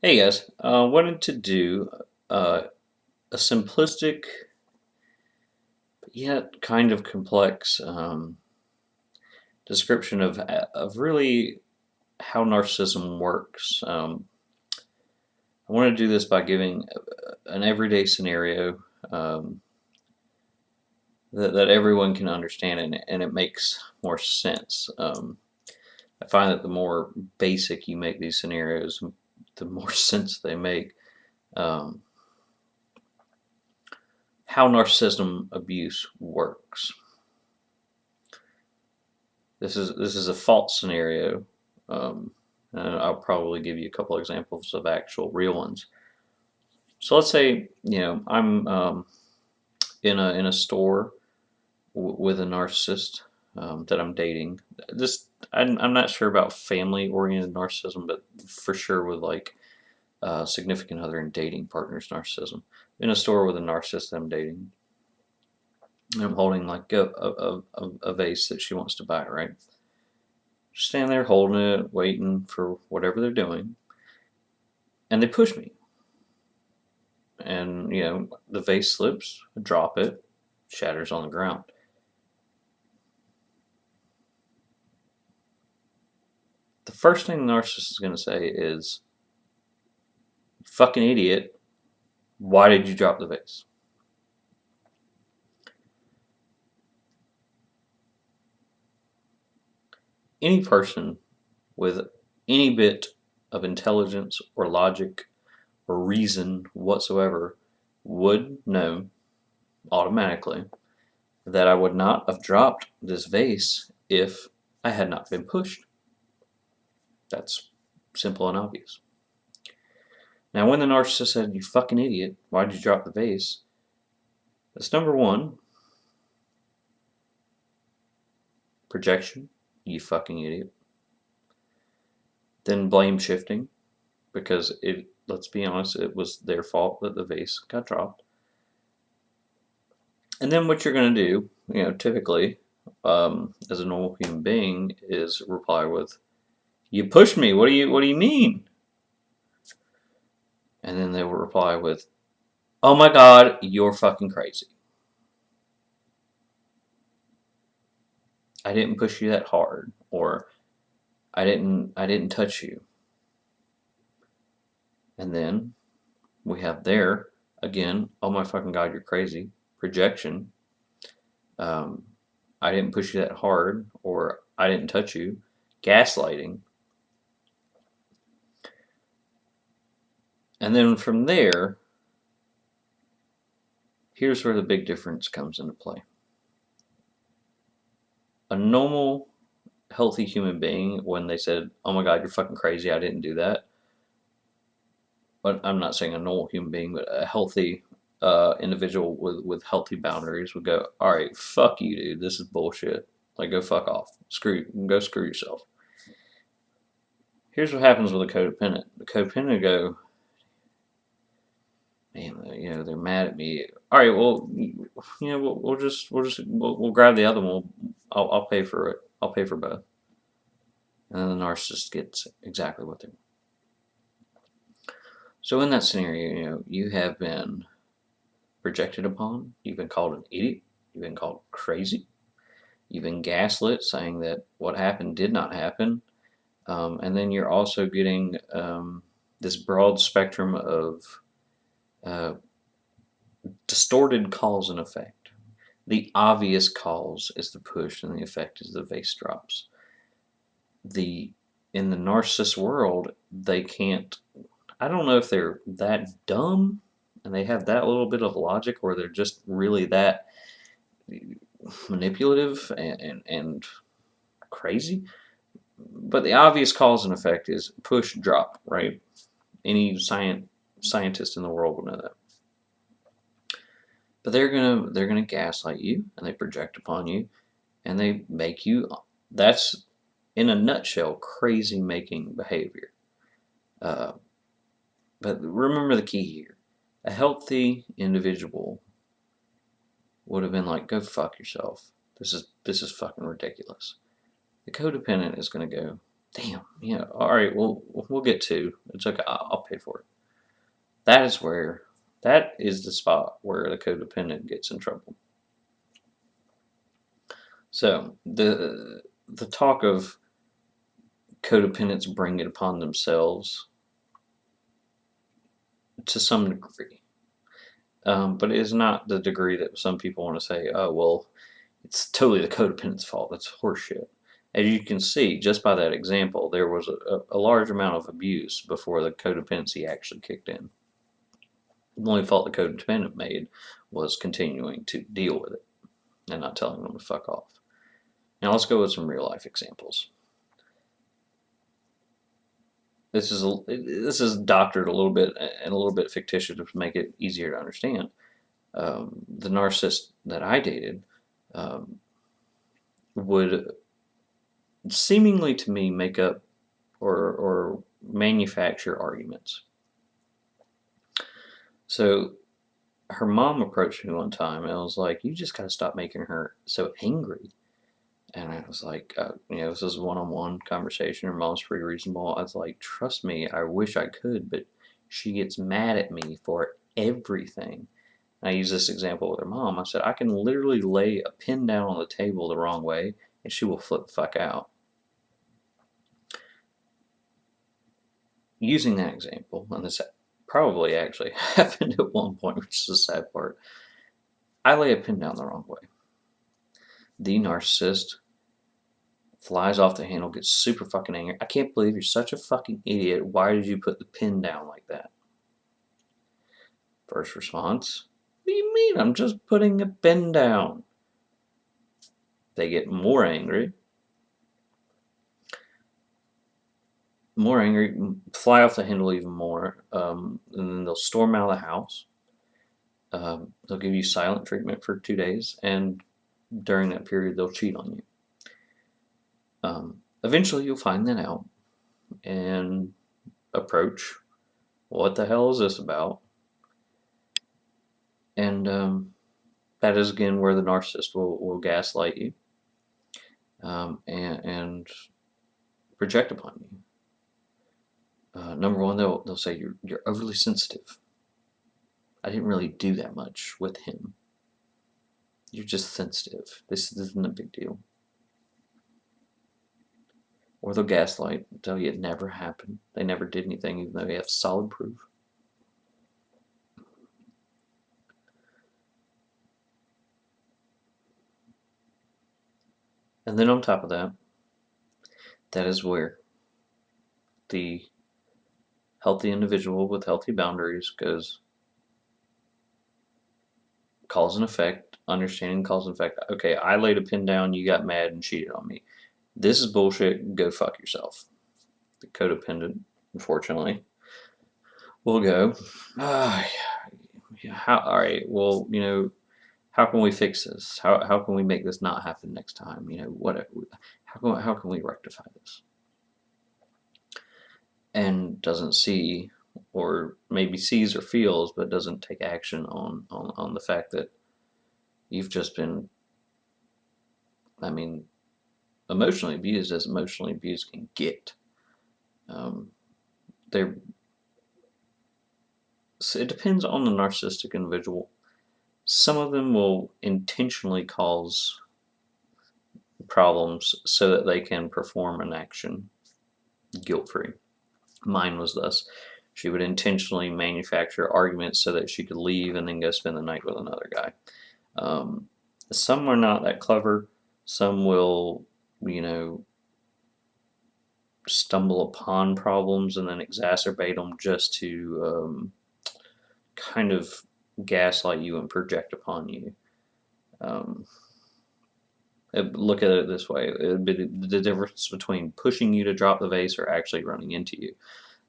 Hey guys, wanted to do uh, a simplistic yet kind of complex description of really how narcissism works. I want to do this by giving an everyday scenario um, that everyone can understand, and it makes more sense. I find that the more basic you make these scenarios, the more sense they make. Um, how narcissism abuse works. This is a false scenario, um, and I'll probably give you a couple examples of actual real ones. So let's say I'm in a store with a narcissist that I'm dating. This I'm not sure about family oriented narcissism, but for sure with like significant other and dating partners narcissism. In a store with a narcissist that I'm dating, and I'm holding like a vase that she wants to buy, right? Stand there holding it, waiting for whatever they're doing, and they push me. And the vase slips, I drop it, shatters on the ground. The first thing the narcissist is going to say is, "Fucking idiot! Why did you drop the vase?" Any person with any bit of intelligence or logic or reason whatsoever would know automatically that I would not have dropped this vase if I had not been pushed. That's simple and obvious. Now, when the narcissist said, "You fucking idiot, why did you drop the vase?" That's number one, projection, "You fucking idiot." Then blame shifting, because let's be honest, it was their fault that the vase got dropped. And then what you're going to do, typically, as a normal human being, is reply with, "You pushed me. What do you mean?" And then they will reply with, "Oh my God, you're fucking crazy. I didn't push you that hard," or I didn't touch you. And then we have there again, "Oh my fucking God, you're crazy." Projection. Um, I didn't push you that hard, or I didn't touch you. Gaslighting. And then from there, here's where the big difference comes into play. A normal, healthy human being, when they said, "Oh my God, you're fucking crazy, I didn't do that," but I'm not saying a normal human being, but a healthy individual with healthy boundaries would go, "All right, fuck you, dude. This is bullshit. Like, go fuck off. Go screw yourself." Here's what happens with a codependent. The codependent go, "Man, they're mad at me. All right, well, we'll grab the other one. I'll pay for it. I'll pay for both." And then the narcissist gets exactly what they want. So in that scenario, you have been projected upon. You've been called an idiot. You've been called crazy. You've been gaslit, saying that what happened did not happen. And then you're also getting this broad spectrum of uh, distorted cause and effect. The obvious cause is the push, and the effect is the vase drops. The In the narcissist world, they can't. I don't know if they're that dumb and they have that little bit of logic, or they're just really that manipulative and crazy. But the obvious cause and effect is push drop, right? Any scientist in the world will know that. But they're gonna gaslight you, and they project upon you, and they make you. That's in a nutshell crazy making behavior. Uh, but remember the key here: a healthy individual would have been like, "Go fuck yourself. This is fucking ridiculous." The codependent is gonna go, damn, all right, we'll get to. It's okay, I'll pay for it. That is the spot where the codependent gets in trouble. So the talk of codependents bring it upon themselves to some degree, but it is not the degree that some people want to say. Oh well, it's totally the codependent's fault. That's horseshit. As you can see, just by that example, there was a large amount of abuse before the codependency actually kicked in. The only fault the codependent made was continuing to deal with it and not telling them to fuck off. Now let's go with some real life examples. This is doctored a little bit and a little bit fictitious to make it easier to understand. The narcissist that I dated um, would seemingly to me make up or manufacture arguments. So her mom approached me one time and I was like, "You just gotta stop making her so angry." And I was like, this is a one-on-one conversation. Her mom's pretty reasonable. I was like, "Trust me, I wish I could, but she gets mad at me for everything." And I use this example with her mom. I said, "I can literally lay a pin down on the table the wrong way and she will flip the fuck out." Using that example, and this probably actually happened at one point, which is the sad part, I lay a pin down the wrong way. The narcissist flies off the handle, gets super fucking angry. "I can't believe you're such a fucking idiot. Why did you put the pin down like that?" First response, "What do you mean? I'm just putting a pin down." They get more angry, fly off the handle even more, and then they'll storm out of the house. They'll give you silent treatment for 2 days, and during that period, they'll cheat on you. Eventually, you'll find that out and approach, "What the hell is this about?" And that is again where the narcissist will gaslight you and project upon you. Number one, they'll say you're overly sensitive. "I didn't really do that much with him. You're just sensitive. This isn't a big deal." Or they'll gaslight, tell you it never happened. They never did anything, even though they have solid proof. And then on top of that, that is where the healthy individual with healthy boundaries goes cause and effect, understanding cause and effect. Okay, I laid a pin down, you got mad and cheated on me. This is bullshit. Go fuck yourself. The codependent, unfortunately, will go, all right, well, how can we fix this? How can we make this not happen next time? How can we rectify this? And doesn't see, or maybe sees or feels, but doesn't take action on the fact that you've just been, I mean, emotionally abused as emotionally abused can get. They're So it depends on the narcissistic individual. Some of them will intentionally cause problems so that they can perform an action guilt free. Mine was thus. She would intentionally manufacture arguments so that she could leave and then go spend the night with another guy. Some are not that clever. Some will, you know, stumble upon problems and then exacerbate them just to kind of gaslight you and project upon you. Look at it this way: it would be the difference between pushing you to drop the vase or actually running into you.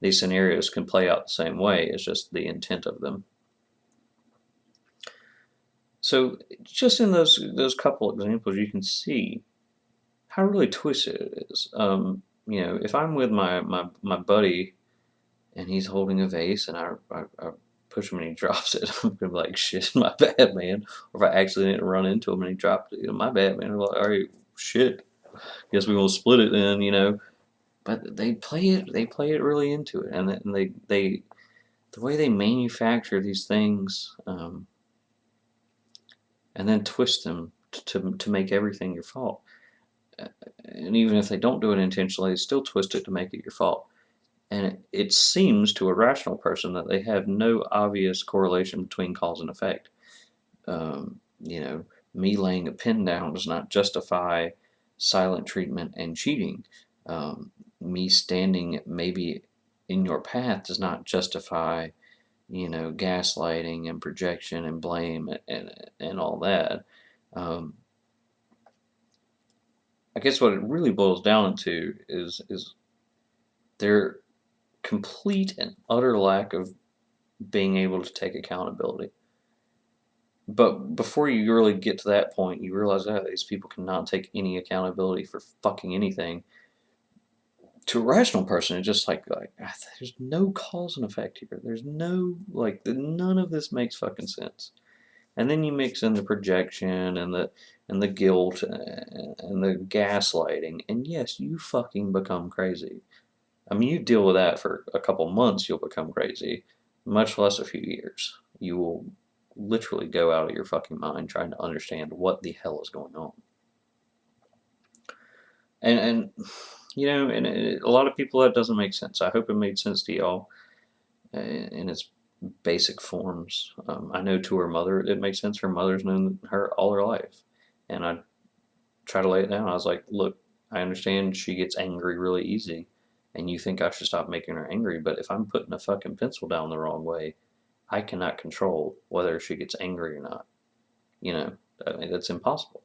These scenarios can play out the same way. It's just the intent of them. So, just in those couple examples, you can see how really twisted it is. If I'm with my buddy and he's holding a vase and I push him and he drops it, I'm gonna be like, "Shit, my bad, man." Or if I accidentally run into him and he dropped it, "My bad, man." I'm like, "All right, shit. Guess we gonna split it then." but they play it really into it, and they the way they manufacture these things, and then twist them to make everything your fault. And even if they don't do it intentionally, they still twist it to make it your fault. And it seems to a rational person that they have no obvious correlation between cause and effect. You know, me laying a pin down does not justify silent treatment and cheating. Me standing maybe in your path does not justify, gaslighting and projection and blame and all that. Um, I guess what it really boils down to is their complete and utter lack of being able to take accountability. But before you really get to that point, you realize that these people cannot take any accountability for fucking anything. To a rational person, it's just like there's no cause and effect here. There's no none of this makes fucking sense. And then you mix in the projection and the guilt and the gaslighting, and yes, you fucking become crazy. I mean, you deal with that for a couple months, you'll become crazy, much less a few years. You will literally go out of your fucking mind trying to understand what the hell is going on. And a lot of people that doesn't make sense. I hope it made sense to y'all in its basic forms. I know to her mother it makes sense. Her mother's known her all her life, and I try to lay it down. I was like, look, I understand she gets angry really easy, and you think I should stop making her angry, but if I'm putting a fucking pencil down the wrong way, I cannot control whether she gets angry or not. I mean, that's impossible.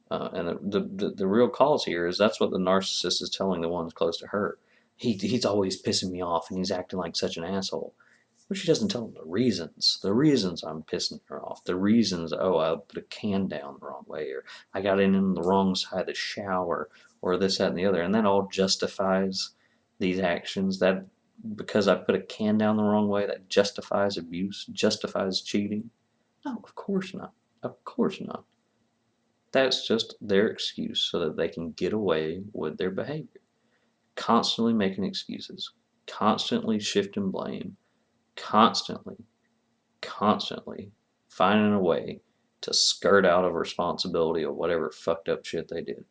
And the real cause here is that's what the narcissist is telling the ones close to her. He's always pissing me off and he's acting like such an asshole. But she doesn't tell them the reasons. The reasons I'm pissing her off. The reasons, oh, I put a can down the wrong way, or I got in on the wrong side of the shower, or this, that, and the other. And that all justifies these actions. That because I put a can down the wrong way, that justifies abuse, justifies cheating. No, of course not. Of course not. That's just their excuse so that they can get away with their behavior. Constantly making excuses, constantly shifting blame, constantly, constantly finding a way to skirt out of responsibility of whatever fucked up shit they did,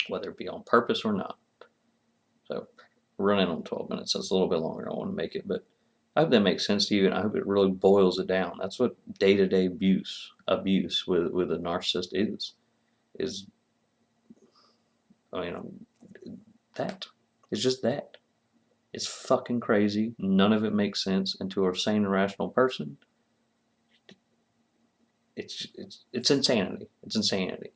whether it be on purpose or not. So, we're running on 12 minutes. That's a little bit longer. I want to make it, but I hope that makes sense to you, and I hope it really boils it down. That's what day-to-day abuse with a narcissist is. I mean, that. It's just that. It's fucking crazy. None of it makes sense. And to a sane and rational person, it's insanity. It's insanity.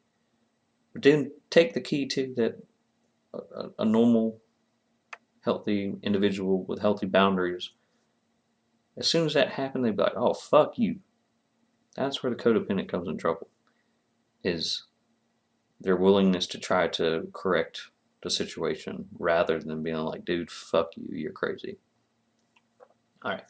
But then take the key to that a normal, healthy individual with healthy boundaries, as soon as that happened, they'd be like, oh, fuck you. That's where the codependent comes in trouble, is their willingness to try to correct the situation rather than being like, dude, fuck you, you're crazy. All right.